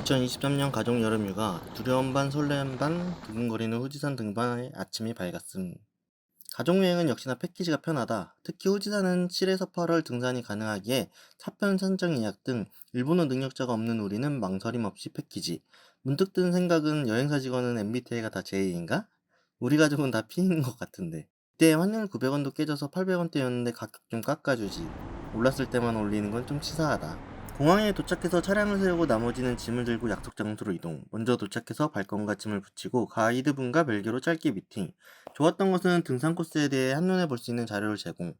2023년 가족 여름휴가 두려움 반 설렘 반 두근거리는 후지산 등반의 아침이 밝았음. 가족여행은 역시나 패키지가 편하다. 특히 후지산은 7에서 8월 등산이 가능하기에 차편 산정 예약 등 일본어 능력자가 없는 우리는 망설임 없이 패키지. 문득 든 생각은 여행사 직원은 MBTI가 다 J인가? 우리 가족은 다 P인 것 같은데. 그때 환율 900원도 깨져서 800원대였는데 가격 좀 깎아주지. 올랐을 때만 올리는 건 좀 치사하다. 공항에 도착해서 차량을 세우고 나머지는 짐을 들고 약속 장소로 이동. 먼저 도착해서 발권과 짐을 붙이고 가이드분과 별개로 짧게 미팅. 좋았던 것은 등산 코스에 대해 한눈에 볼 수 있는 자료를 제공.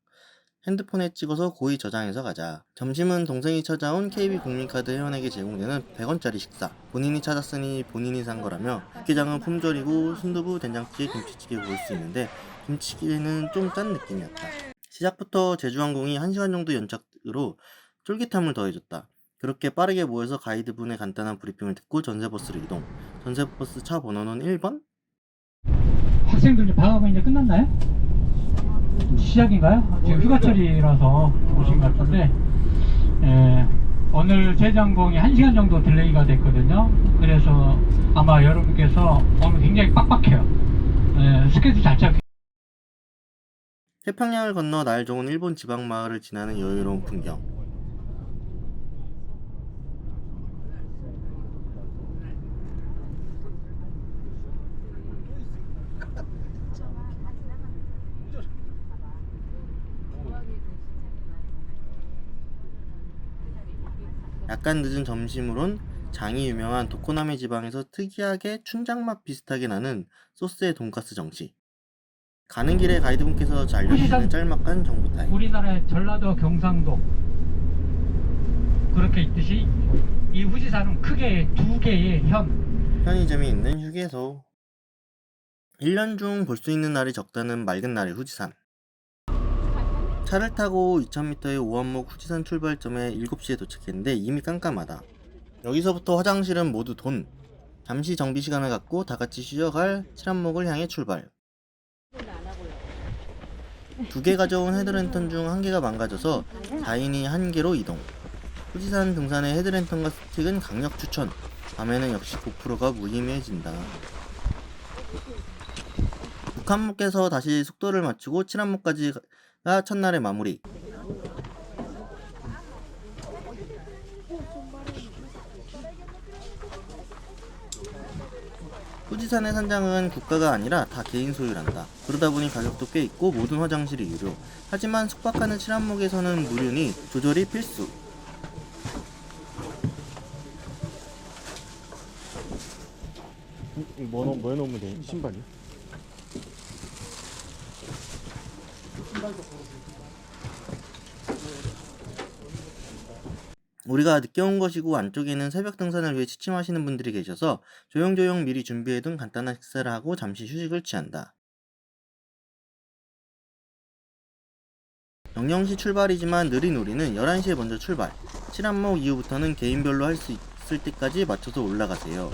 핸드폰에 찍어서 고의 저장해서 가자. 점심은 동생이 찾아온 KB 국민카드 회원에게 제공되는 100원짜리 식사. 본인이 찾았으니 본인이 산 거라며 육개장은 품절이고 순두부, 된장찌개, 김치찌개 고를 수 있는데 김치찌개는 좀 짠 느낌이었다. 시작부터 제주항공이 1시간 정도 연착으로 쫄깃함을 더해줬다. 그렇게 빠르게 모여서 가이드분의 간단한 브리핑을 듣고 전세버스로 이동. 전세버스 차 번호는 1번? 학생들 이제 방학은 이제 끝났나요? 시작인가요? 지금 휴가철이라서 오신 것 같은데 오늘 제주항공이 1시간 정도 딜레이가 됐거든요. 그래서 아마 여러분께서 오늘 굉장히 빡빡해요. 스케줄 잘 잡혀. 태평양을 건너 날 좋은 일본 지방 마을을 지나는 여유로운 풍경. 약간 늦은 점심으론 장이 유명한 도코나메 지방에서 특이하게 춘장맛 비슷하게 나는 소스의 돈가스 정식. 가는 길에 가이드분께서 알려주시는 짤막한 정보 타임. 우리나라의 전라도 경상도 그렇게 있듯이 이 후지산은 크게 두 개의 편의점이 있는 휴게소. 1년 중 볼 수 있는 날이 적다는 맑은 날의 후지산. 차를 타고 2000m의 오한목 후지산 출발점에 7시에 도착했는데 이미 깜깜하다. 여기서부터 화장실은 모두 돈. 잠시 정비 시간을 갖고 다같이 쉬어갈 칠한목을 향해 출발. 2개 가져온 헤드랜턴 중 1개가 망가져서 4인이 1개로 이동. 후지산 등산의 헤드랜턴과 스틱은 강력 추천. 밤에는 역시 고프로가 무의미해진다. 북한목에서 다시 숙도를 맞추고 칠한목까지가 첫날의 마무리. 후지산의 산장은 국가가 아니라 다 개인 소유란다. 그러다 보니 가격도 꽤 있고 모든 화장실이 유료. 하지만 숙박하는 칠한목에서는 무료니 조절이 필수. 뭐 넣으면 돼? 신발이요? 우리가 늦게 온 것이고 안쪽에는 새벽 등산을 위해 취침하시는 분들이 계셔서 조용조용 미리 준비해둔 간단한 식사를 하고 잠시 휴식을 취한다. 00시 출발이지만 느린 우리는 11시에 먼저 출발. 칠한목 이후부터는 개인별로 할 수 있을 때까지 맞춰서 올라가세요.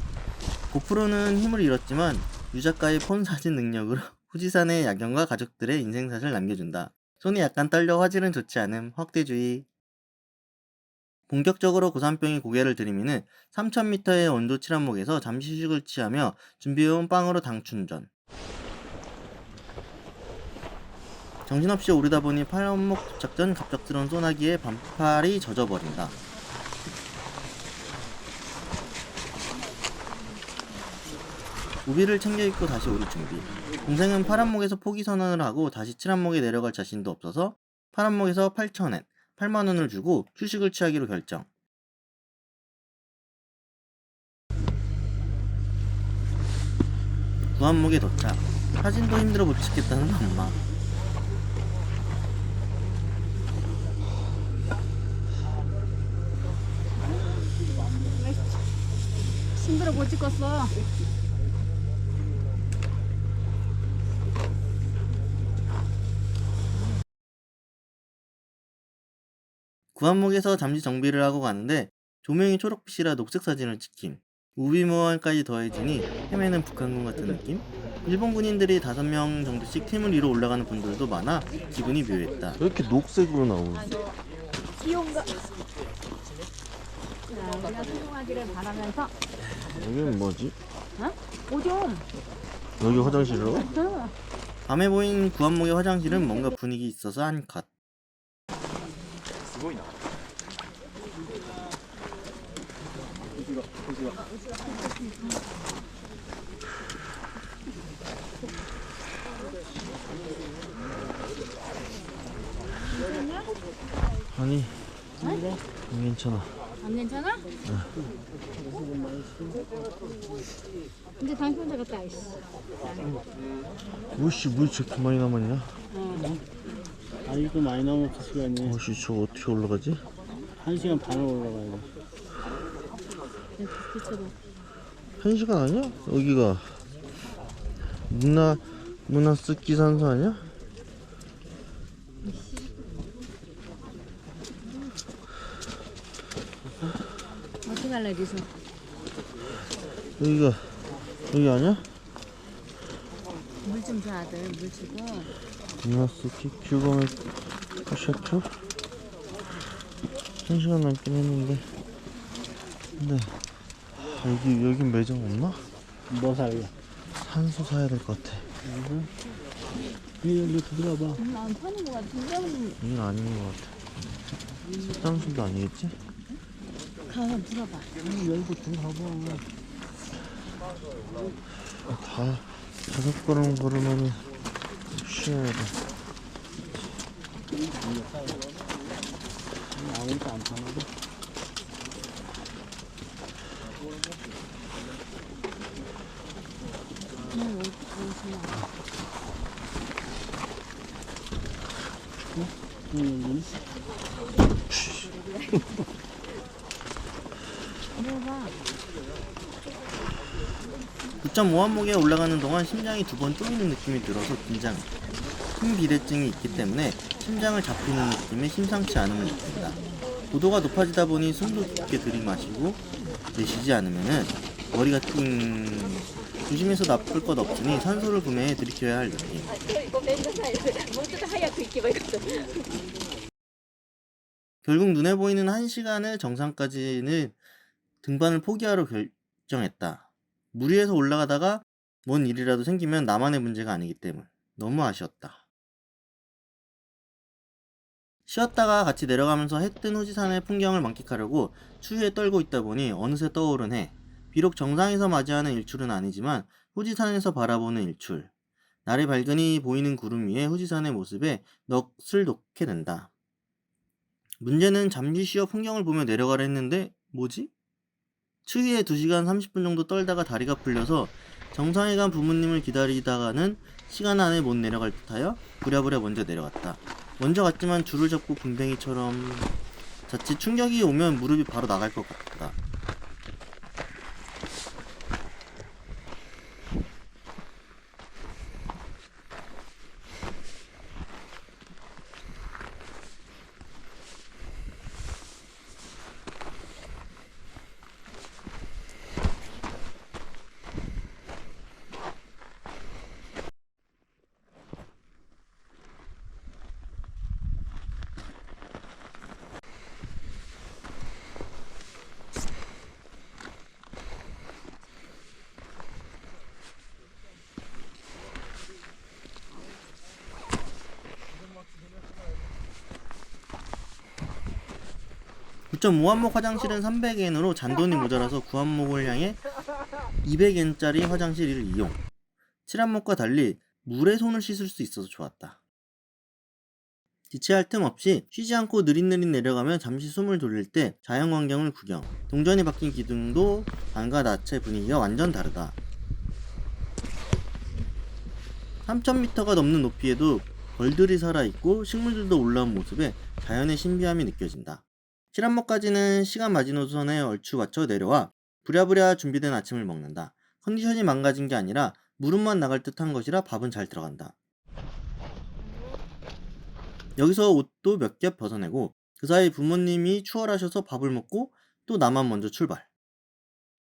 고프로는 힘을 잃었지만 유작가의 폰 사진 능력으로 후지산의 야경과 가족들의 인생샷을 남겨준다. 손이 약간 떨려 화질은 좋지 않음. 확대주의. 본격적으로 고산병이 고개를 들이미는 3000m의 온도 칠한목에서 잠시 휴식을 취하며 준비해온 빵으로 당 충전. 정신없이 오르다 보니 팔원목 도착 전 갑작스러운 소나기에 반팔이 젖어버린다. 우비를 챙겨 입고 다시 오를 준비. 동생은 파란목에서 포기 선언을 하고 다시 칠한목에 내려갈 자신도 없어서 파란목에서 8,000엔, 8만원을 주고 휴식을 취하기로 결정. 구한목에 도착. 사진도 힘들어 못 찍겠다는 엄마. 힘들어 못 찍었어. 구한목에서 잠시 정비를 하고 가는데 조명이 초록빛이라 녹색 사진을 찍힘. 우비무원까지 더해지니 헤매는 북한군 같은 느낌? 일본 군인들이 5명 정도씩 팀을 이뤄 올라가는 분들도 많아 기분이 묘했다. 왜 이렇게 녹색으로 나오지? 귀여운가? 우리가 성공하기를 바라면서. 여기는 뭐지? 오줌. 여기 화장실로? 응. 밤에 보인 구한목의 화장실은 뭔가 분위기 있어서 한 컷. 아니, 안 괜찮아. 안 괜찮아? 근데 당신 혼자 갔다 아이씨. 오씨, 물이 저렇게 많이 남았냐? 아직도 많이 남았을 시간이 오씨, 저거 어떻게 올라가지? 1시간 반을 올라가야 돼. 기차로. 1시간 아니야? 여기가 문화스키 산소 아니야? 어떻게 갈래 여기서? 여기가 여기 아니야? 물 좀 줘 아들 물 주고. 문화스키 큐범의 샤큐 1시간 남긴 했는데 근데 여긴 매장 없나? 뭐 살래? 산소 사야 될 것 같아. 여기 들어가봐. 안 파는 거 같은데? 여긴 아닌 것 같아. 식당수도 아니겠지? 가 물어봐. 열고 들어가봐. 다 5걸음 걸으면은 쉬어야 돼. 아무것도 안 파나봐. 여기는? 물어봐. 9.5한목에 올라가는 동안 심장이 2번 쪼이는 느낌이 들어서 긴장. 심비대증이 있기 때문에 심장을 잡히는 느낌에 심상치 않음을 느낀다. 고도가 높아지다 보니 숨도 깊게 들이마시고 내쉬지 않으면은 머리가 띵. 조심해서 나쁠 것 없으니 산소를 구매해 들이켜야 할 느낌. 결국 눈에 보이는 1시간을 정상까지는 등반을 포기하러 결정했다. 물 위에서 올라가다가 뭔 일이라도 생기면 나만의 문제가 아니기 때문. 너무 아쉬웠다. 쉬었다가 같이 내려가면서 해 뜬 후지산의 풍경을 만끽하려고 추위에 떨고 있다 보니 어느새 떠오른 해. 비록 정상에서 맞이하는 일출은 아니지만 후지산에서 바라보는 일출. 날이 밝으니 보이는 구름 위에 후지산의 모습에 넋을 놓게 된다. 문제는 잠시 쉬어 풍경을 보며 내려가려 했는데 뭐지? 추위에 2시간 30분 정도 떨다가 다리가 풀려서 정상에 간 부모님을 기다리다가는 시간 안에 못 내려갈 듯하여 부랴부랴 먼저 내려갔다. 먼저 갔지만 줄을 잡고 굼벵이처럼 자칫 충격이 오면 무릎이 바로 나갈 것 같다. (9.5한목) 화장실은 300엔으로 잔돈이 모자라서 9한목을 향해 200엔짜리 화장실을 이용. 7한목과 달리 물에 손을 씻을 수 있어서 좋았다. 지체할 틈 없이 쉬지 않고 느릿느릿 내려가며 잠시 숨을 돌릴 때 자연광경을 구경. 동전이 박힌 기둥도 안과 낮의 분위기가 완전 다르다. 3000m가 넘는 높이에도 벌들이 살아있고 식물들도 올라온 모습에 자연의 신비함이 느껴진다. 7한목까지는 시간 마지노선에 얼추 맞춰 내려와 부랴부랴 준비된 아침을 먹는다. 컨디션이 망가진 게 아니라 무릎만 나갈 듯한 것이라 밥은 잘 들어간다. 여기서 옷도 몇 겹 벗어내고 그 사이 부모님이 추월하셔서 밥을 먹고 또 나만 먼저 출발.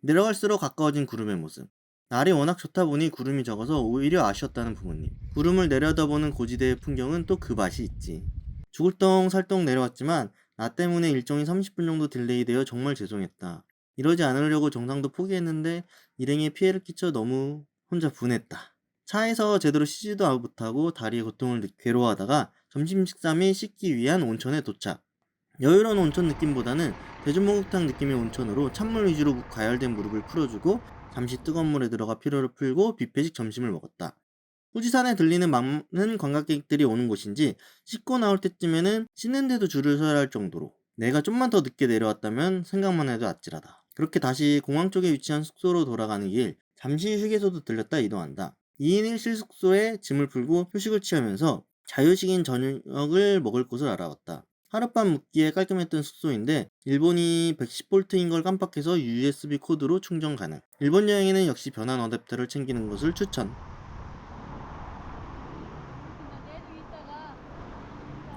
내려갈수록 가까워진 구름의 모습. 날이 워낙 좋다 보니 구름이 적어서 오히려 아쉬웠다는 부모님. 구름을 내려다보는 고지대의 풍경은 또 그 맛이 있지. 죽을 똥 살똥 내려왔지만 나 때문에 일정이 30분 정도 딜레이되어 정말 죄송했다. 이러지 않으려고 정상도 포기했는데 일행에 피해를 끼쳐 너무 혼자 분했다. 차에서 제대로 쉬지도 못하고 다리에 고통을 괴로워하다가 점심 식사 및 씻기 위한 온천에 도착. 여유로운 온천 느낌보다는 대중목욕탕 느낌의 온천으로 찬물 위주로 가열된 무릎을 풀어주고 잠시 뜨거운 물에 들어가 피로를 풀고 뷔페식 점심을 먹었다. 후지산에 들리는 많은 관광객들이 오는 곳인지 씻고 나올 때쯤에는 씻는데도 줄을 서야 할 정도로 내가 좀만 더 늦게 내려왔다면 생각만 해도 아찔하다. 그렇게 다시 공항 쪽에 위치한 숙소로 돌아가는 길 잠시 휴게소도 들렸다 이동한다. 2인 1실 숙소에 짐을 풀고 휴식을 취하면서 자유식인 저녁을 먹을 곳을 알아봤다. 하룻밤 묵기에 깔끔했던 숙소인데 일본이 110V인 걸 깜빡해서 USB 코드로 충전 가능. 일본 여행에는 역시 변환 어댑터를 챙기는 것을 추천.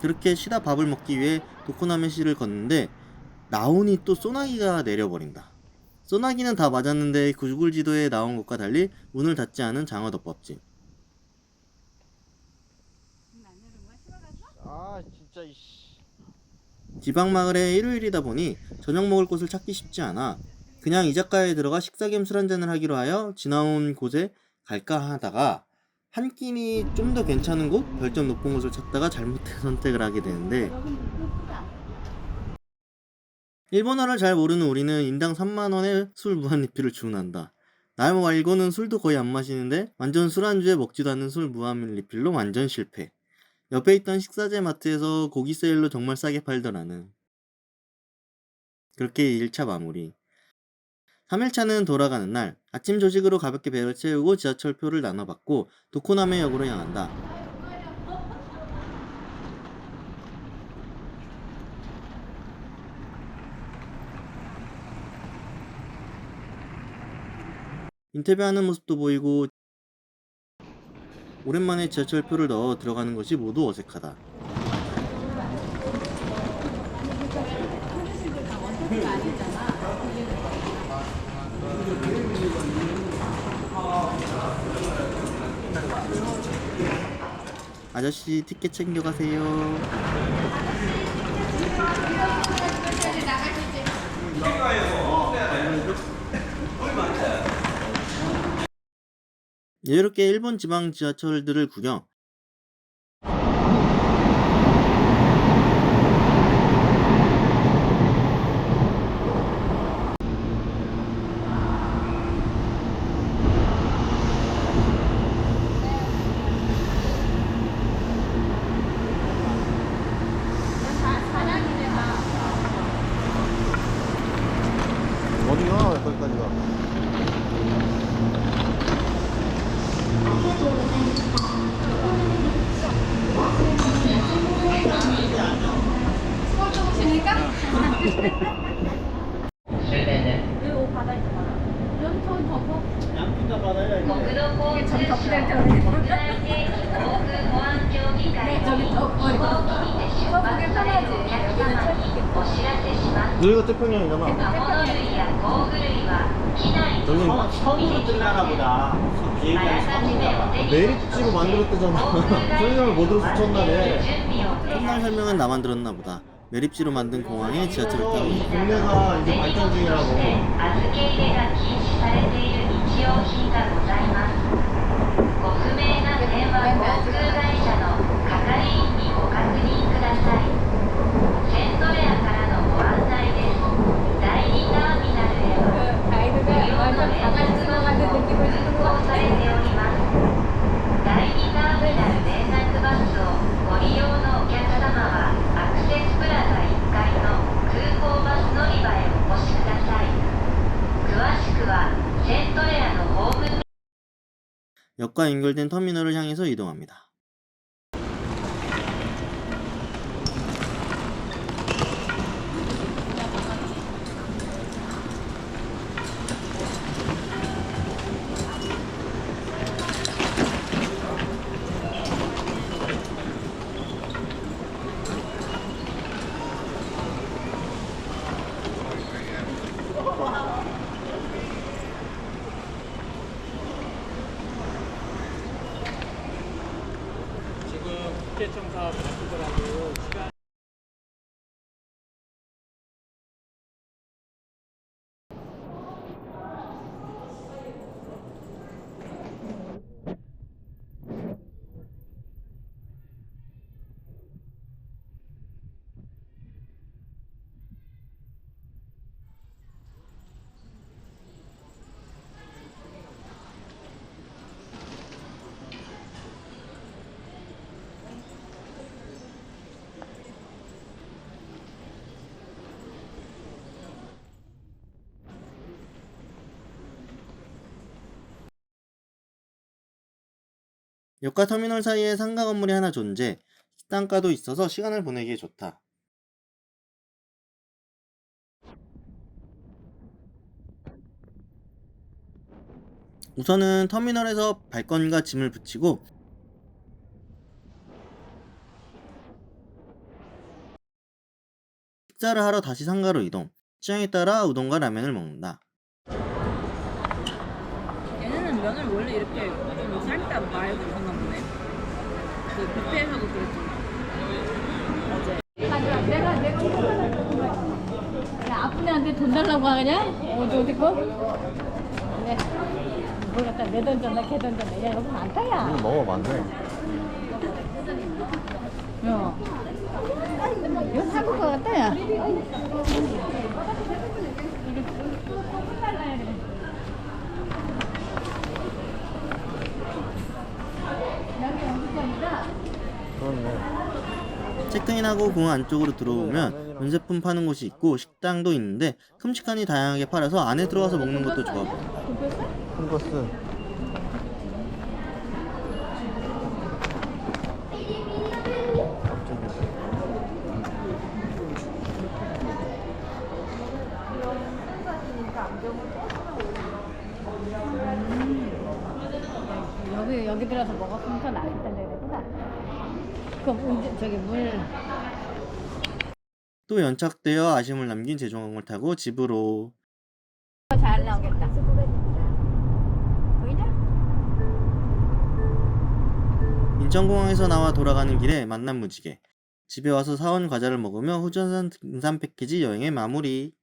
그렇게 쉬다 밥을 먹기 위해 도코나메시를 걷는데 나온이 또 소나기가 내려버린다. 소나기는 다 맞았는데 구글 지도에 나온 것과 달리 문을 닫지 않은 장어덮밥집. 아 진짜 이씨. 지방마을의 일요일이다 보니 저녁 먹을 곳을 찾기 쉽지 않아 그냥 이자카야에 들어가 식사 겸 술 한잔을 하기로 하여 지나온 곳에 갈까 하다가 한 끼니 좀 더 괜찮은 곳, 별점 높은 곳을 찾다가 잘못된 선택을 하게 되는데 일본어를 잘 모르는 우리는 인당 3만원의 술 무한 리필을 주문한다. 나 말고는 술도 거의 안 마시는데 완전 술안주에 먹지도 않는 술 무한 리필로 완전 실패. 옆에 있던 식사제 마트에서 고기 세일로 정말 싸게 팔더라는. 그렇게 1차 마무리. 3일차는 돌아가는 날 아침 조식으로 가볍게 배를 채우고 지하철표를 나눠받고 도코나메역으로 향한다. 인터뷰하는 모습도 보이고 오랜만에 지하철표를 넣어 들어가는 것이 모두 어색하다. 아저씨 티켓 챙겨가세요. 여유롭게 일본 지방 지하철들을 구경. 어디가 거기까지 가? 양피가 받아야 이제. 저기 덮대 저기 덮어 서보기 편하지. 여기가 태평양이잖아. 여기 섬으로 들어가나 보다. 비행기에서 섬으로 가. 매립지로 만들었대잖아. 설명을 못 들어서 첫날에. 첫날 설명은 나만 들었나 보다. 매립지로 만든 공항에 지하철을 타고 있다. 국내가 이제 발전 중이라고. 預け入れが禁止されている日用品がございます。ご不明な点は航空会社の係員にご確認ください。セントレアからのご案内です。第2ターミナルへは無料の連絡バスも運行されております。第2ターミナル連絡バスをご利用のお客様はアクセスプラザ1階の空港バス乗り場へお越しください。詳しくはセントレアのホームページ 역과 연결된 터미널을 향해서 이동합니다. 지금 국제청사 바쁘더라고. 시간 역과 터미널 사이에 상가 건물이 하나 존재, 식당가도 있어서 시간을 보내기에 좋다. 우선은 터미널에서 발권과 짐을 붙이고 식사를 하러 다시 상가로 이동. 취향에 따라 우동과 라면을 먹는다. 얘네는 면을 원래 이렇게 좀 살짝 말고 하나 보네. 그 뷔페에서도 그랬잖아. 어제. 야, 아픈 애한테 돈 달라고 하냐? 어디 거? 네. 뭘 갖다 내 던졌나 걔 던졌나. 야, 이거 많다, 야. 너무 많네. 야. 이거 사고 거 같다, 야. 그렇네. 체크인하고 공항 안쪽으로 들어오면 면세품 파는 곳이 있고 식당도 있는데 큼직하니 다양하게 팔아서 안에 들어가서 먹는 것도 좋아 보인다. 큰 거스. 여기 들어서 먹었으면 더 나았을 텐데, 그랬구나. 그럼 저기 물. 또 연착되어 아쉬움을 남긴 제주항공을 타고 집으로. 잘 나오겠다. 보이냐? 인천공항에서 나와 돌아가는 길에 만난 무지개. 집에 와서 사온 과자를 먹으며 호주산 등산 패키지 여행의 마무리.